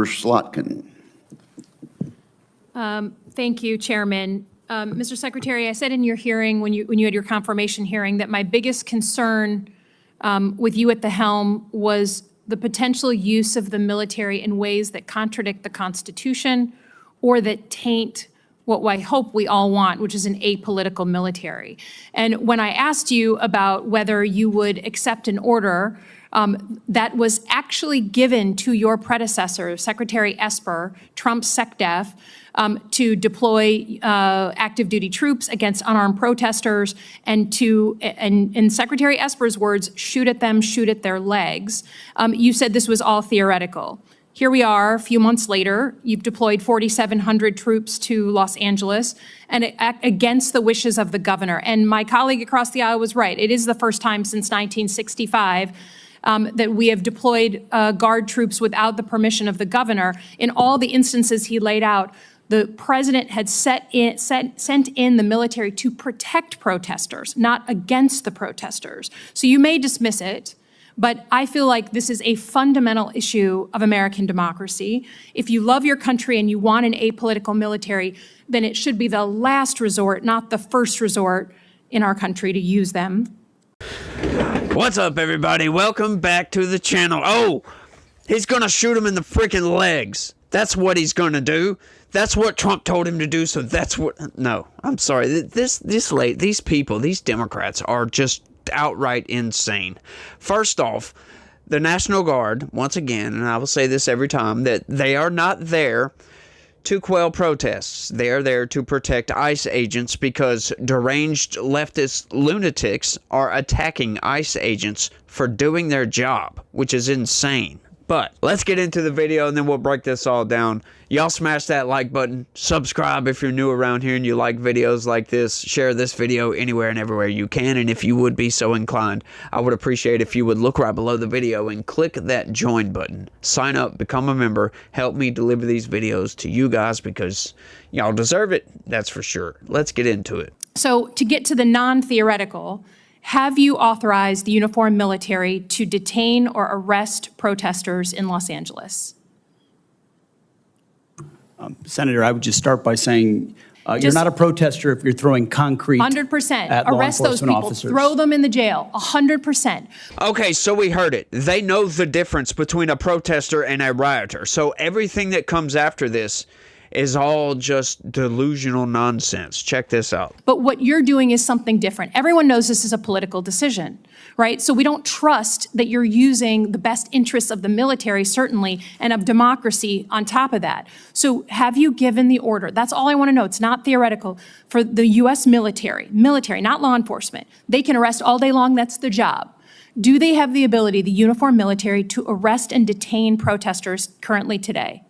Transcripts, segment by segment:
Slotkin. Thank you, Chairman. Mr. Secretary, I said in your hearing, when you had your confirmation hearing, that my biggest concern with you at the helm was the potential use of the military in ways that contradict the Constitution or that taint what I hope we all want, which is an apolitical military. And when I asked you about whether you would accept an order that was actually given to your predecessor, Secretary Esper, Trump's SecDef, to deploy active duty troops against unarmed protesters and to, in Secretary Esper's words, shoot at them, shoot at their legs. You said this was all theoretical. Here we are, a few months later, you've deployed 4,700 troops to Los Angeles and against the wishes of the governor. And my colleague across the aisle was right. It is the first time since 1965 that we have deployed Guard troops without the permission of the governor. In all the instances he laid out, the president had sent in the military to protect protesters, not against the protesters. So you may dismiss it, but I feel like this is a fundamental issue of American democracy. If you love your country and you want an apolitical military, then it should be the last resort, not the first resort in our country to use them. What's up, everybody? Welcome back to the channel. Oh, he's gonna shoot him in the freaking legs. That's what he's gonna do. That's what Trump told him to do, so that's what... No, I'm sorry. These people, these Democrats are just outright insane. First off, the National Guard, once again, and I will say this every time, that they are not there to quell protests. They are there to protect ICE agents because deranged leftist lunatics are attacking ICE agents for doing their job, which is insane. But let's get into the video and then we'll break this all down. Y'all smash that like button, subscribe if you're new around here and you like videos like this, share this video anywhere and everywhere you can, and if you would be so inclined, I would appreciate if you would look right below the video and click that join button. Sign up, become a member, help me deliver these videos to you guys because y'all deserve it, that's for sure. Let's get into it. So to get to the non-theoretical, have you authorized the uniformed military to detain or arrest protesters in Los Angeles? Senator, I would just start by saying you're not a protester if you're throwing concrete 100%. at law Arrest those enforcement people. officers. Throw them in the jail. 100%. Okay, so we heard it. They know the difference between a protester and a rioter. So everything that comes after this is all just delusional nonsense. Check this out. But what you're doing is something different. Everyone knows this is a political decision, right? So we don't trust that you're using the best interests of the military, certainly, and of democracy on top of that. So have you given the order? That's all I want to know. It's not theoretical. For the U.S. military, not law enforcement. They can arrest all day long. That's their job. Do they have the ability, the uniformed military, to arrest and detain protesters currently today?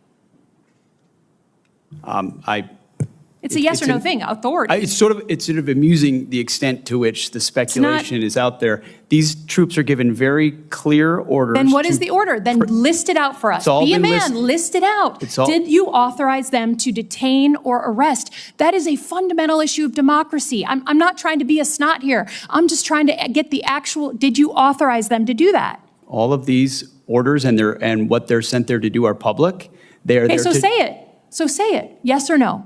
It's a yes or no thing, authority. It's sort of amusing the extent to which the speculation is out there. These troops are given very clear orders. Then what is the order? Then list it out for us. Be a man, list it out. Did you authorize them to detain or arrest? That is a fundamental issue of democracy. I'm not trying to be a snot here. I'm just trying to get the actual, did you authorize them to do that? All of these orders and what they're sent there to do are public. They are there so say it. So say it, yes or no?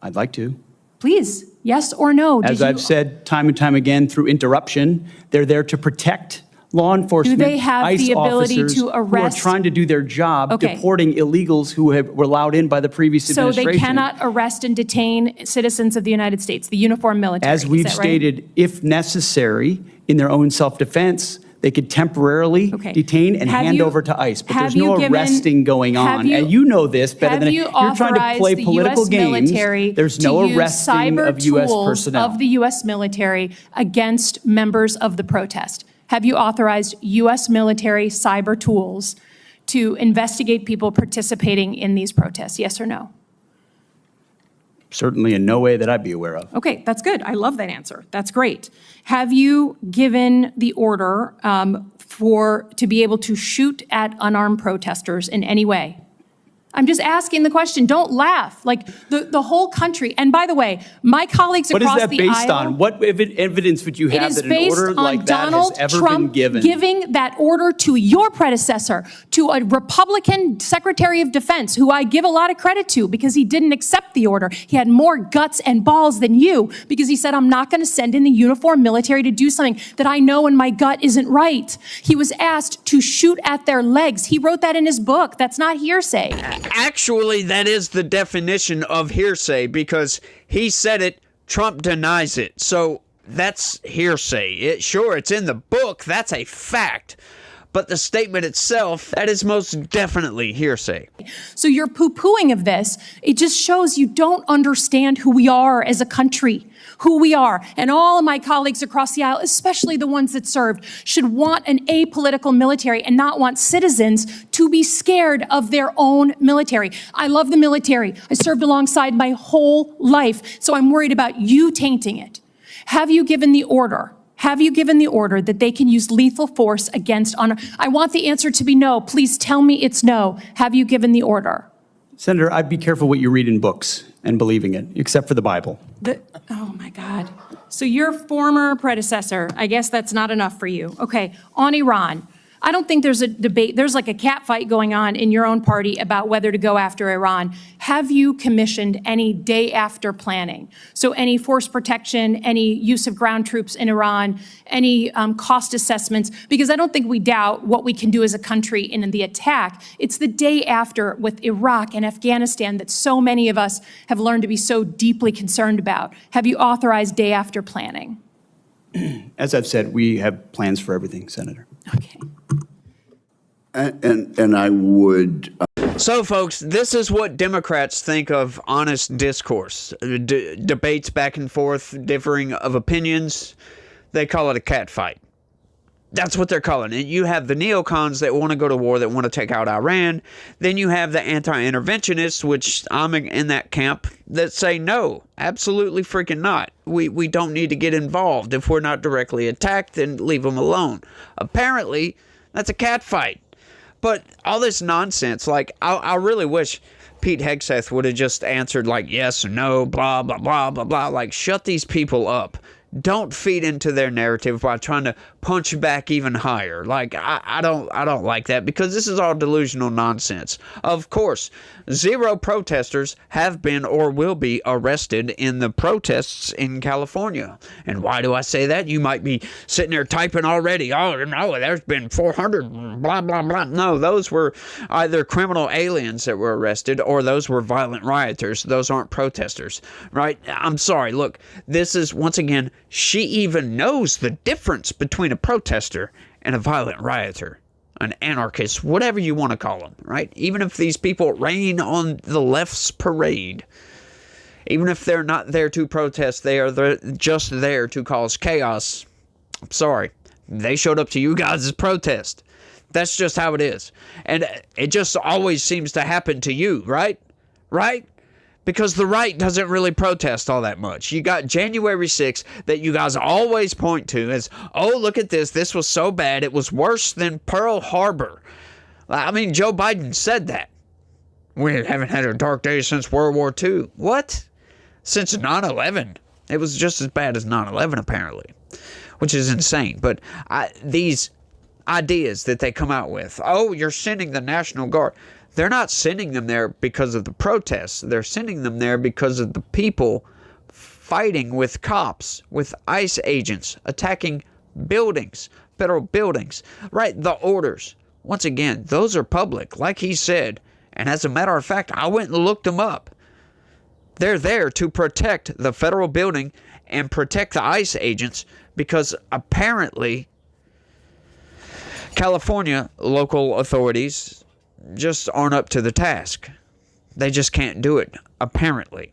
I'd like to. Please, yes or no? As I've said time and time again through interruption, they're there to protect law enforcement, do they have ICE the ability to arrest? Who are trying to do their job, deporting illegals who were allowed in by the previous administration. So they cannot arrest and detain citizens of the United States, the uniformed military. As we've stated, if necessary, in their own self-defense, they could temporarily detain and hand over to ICE, but there's no arresting going on. And you know this better than you're trying to play political games. There's no arresting of U.S. personnel. Of the U.S. military against members of the protest. Have you authorized U.S. military cyber tools to investigate people participating in these protests? Yes or no? Certainly in no way that I'd be aware of. Okay, that's good. I love that answer. That's great. Have you given the order to be able to shoot at unarmed protesters in any way? I'm just asking the question. Don't laugh. Like the whole country. And by the way, my colleagues across the aisle. What is that based on? What evidence would you have that an order like that has ever been given? It is based on Donald Trump giving that order to your predecessor, to a Republican Secretary of Defense, who I give a lot of credit to because he didn't accept the order. He had more guts and balls than you because he said, I'm not going to send in the uniformed military to do something that I know in my gut isn't right. He was asked to shoot at their legs. He wrote that in his book. That's not hearsay. Actually, that is the definition of hearsay because he said it, Trump denies it. So that's hearsay. Sure, it's in the book. That's a fact. But the statement itself, that is most definitely hearsay. So your poo-pooing of this, it just shows you don't understand who we are as a country, who we are. And all of my colleagues across the aisle, especially the ones that served, should want an apolitical military and not want citizens to be scared of their own military. I love the military. I served alongside my whole life, so I'm worried about you tainting it. Have you given the order? Have you given the order that they can use lethal force against honor? I want the answer to be no. Please tell me it's no. Have you given the order? Senator, I'd be careful what you read in books and believing it, except for the Bible. Oh my God. So your former predecessor, I guess that's not enough for you. Okay, on Iran. I don't think there's a debate. There's like a cat fight going on in your own party about whether to go after Iran. Have you commissioned any day after planning? So any force protection, any use of ground troops in Iran, any cost assessments? Because I don't think we doubt what we can do as a country in the attack. It's the day after with Iraq and Afghanistan that so many of us have learned to be so deeply concerned about. Have you authorized day after planning? As I've said, we have plans for everything, Senator. Okay. And I would. So, folks, this is what Democrats think of honest discourse. Debates back and forth, differing of opinions. They call it a catfight. That's what they're calling it. You have the neocons that want to go to war, that want to take out Iran. Then you have the anti-interventionists, which I'm in that camp, that say no, absolutely freaking not. We don't need to get involved. If we're not directly attacked, then leave them alone. Apparently, that's a catfight. But all this nonsense, like, I really wish Pete Hegseth would have just answered, like, yes or no, blah, blah, blah, blah, blah. Like, shut these people up. Don't feed into their narrative by trying to punch back even higher. Like, I don't like that, because this is all delusional nonsense. Of course, 0 protesters have been or will be arrested in the protests in California. And why do I say that? You might be sitting there typing already. Oh, no, there's been 400, blah, blah, blah. No, those were either criminal aliens that were arrested, or those were violent rioters. Those aren't protesters, right? I'm sorry. Look, this is, once again, she even knows the difference between a protester and a violent rioter, an anarchist, whatever you want to call them, right? Even if these people rain on the left's parade, even if they're not there to protest, they are just there to cause chaos. I'm sorry. They showed up to you guys' protest. That's just how it is. And it just always seems to happen to you, right? Right? Because the right doesn't really protest all that much. You got January 6th that you guys always point to as, oh, look at this. This was so bad. It was worse than Pearl Harbor. I mean, Joe Biden said that. We haven't had a dark day since World War II. What? Since 9/11. It was just as bad as 9/11, apparently, which is insane. But these ideas that they come out with, oh, you're sending the National Guard. They're not sending them there because of the protests. They're sending them there because of the people fighting with cops, with ICE agents, attacking buildings, federal buildings, right? The orders. Once again, those are public, like he said. And as a matter of fact, I went and looked them up. They're there to protect the federal building and protect the ICE agents, because apparently California local authorities just aren't up to the task. They just can't do it, apparently.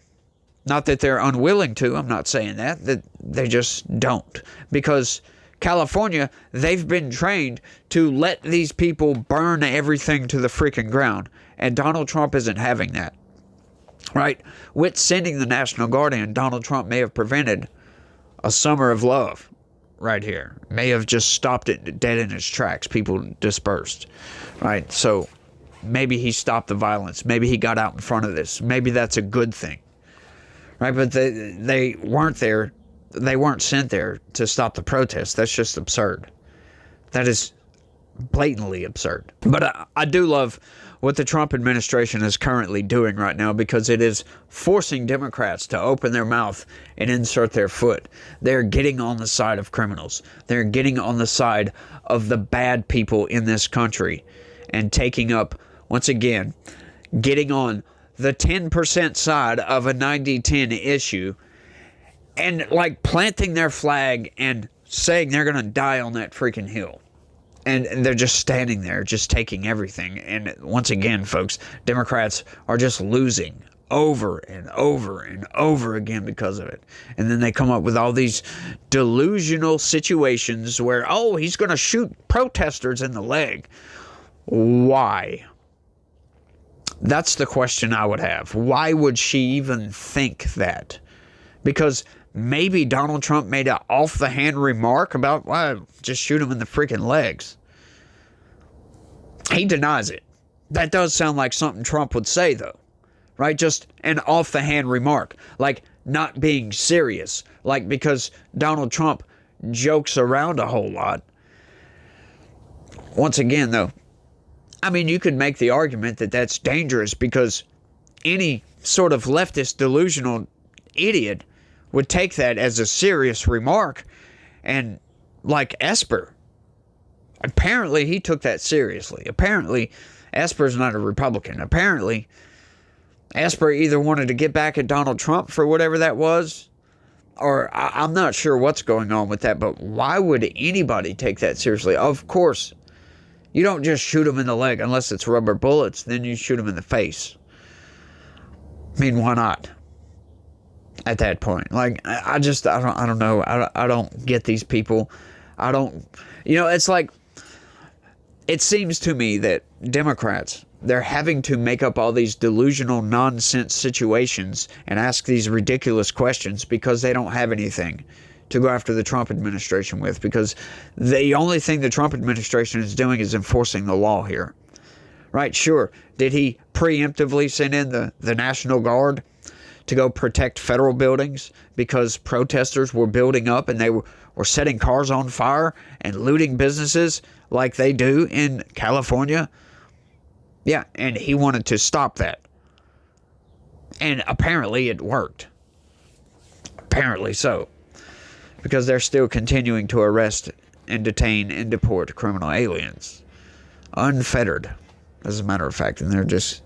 Not that they're unwilling to, I'm not saying that they just don't. Because California, they've been trained to let these people burn everything to the freaking ground. And Donald Trump isn't having that. Right? With sending the National Guard in, Donald Trump may have prevented a summer of love right here. May have just stopped it dead in its tracks. People dispersed. Right? So maybe he stopped the violence. Maybe he got out in front of this. Maybe that's a good thing. Right? But they weren't there. They weren't sent there to stop the protests. That's just absurd. That is blatantly absurd. But I do love what the Trump administration is currently doing right now, because it is forcing Democrats to open their mouth and insert their foot. They're getting on the side of criminals. They're getting on the side of the bad people in this country and taking up, once again, getting on the 10% side of a 90-10 issue and like planting their flag and saying they're going to die on that freaking hill. And they're just standing there, just taking everything. And once again, folks, Democrats are just losing over and over and over again because of it. And then they come up with all these delusional situations where, oh, he's going to shoot protesters in the leg. Why? That's the question I would have. Why would she even think that? Because maybe Donald Trump made an off-the-hand remark about, well, just shoot him in the freaking legs. He denies it. That does sound like something Trump would say, though. Right? Just an off-the-hand remark. Like, not being serious. Like, because Donald Trump jokes around a whole lot. Once again, though, I mean, you could make the argument that that's dangerous, because any sort of leftist delusional idiot would take that as a serious remark. And like Esper, apparently he took that seriously. Apparently Esper's not a Republican. Apparently Esper either wanted to get back at Donald Trump for whatever that was, or I'm not sure what's going on with that. But why would anybody take that seriously? Of course, you don't just shoot him in the leg unless it's rubber bullets. Then you shoot him in the face. I mean, why not? At that point, like, I don't know. I don't get these people. It's like, it seems to me that Democrats, they're having to make up all these delusional nonsense situations and ask these ridiculous questions because they don't have anything to go after the Trump administration with, because the only thing the Trump administration is doing is enforcing the law here. Right? Sure. Did he preemptively send in the National Guard to go protect federal buildings because protesters were building up and they were setting cars on fire and looting businesses like they do in California? Yeah, and he wanted to stop that. And apparently it worked. Apparently so. Because they're still continuing to arrest and detain and deport criminal aliens. Unfettered, as a matter of fact. And they're just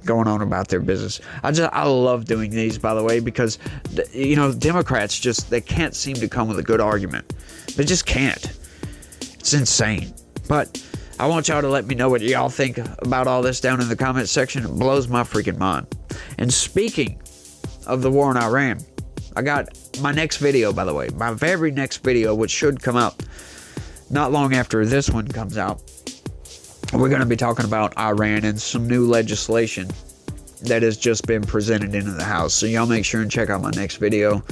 going on about their business. I love doing these, by the way, because, Democrats they can't seem to come with a good argument. They just can't. It's insane. But I want y'all to let me know what y'all think about all this down in the comments section. It blows my freaking mind. And speaking of the war in Iran, I got my next video, by the way, my very next video, which should come out not long after this one comes out. We're going to be talking about Iran and some new legislation that has just been presented into the House. So y'all make sure and check out my next video.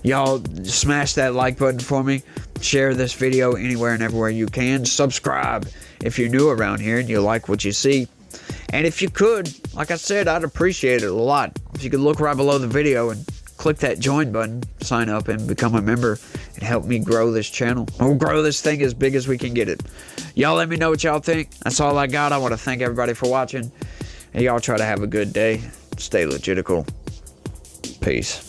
Y'all smash that like button for me. Share this video anywhere and everywhere you can. Subscribe if you're new around here and you like what you see. And if you could, like I said, I'd appreciate it a lot if you could look right below the video and click that join button, sign up and become a member, and help me grow this channel. We'll grow this thing as big as we can get it. Y'all let me know what y'all think. That's all I got. I want to thank everybody for watching. And y'all try to have a good day. Stay logical. Peace.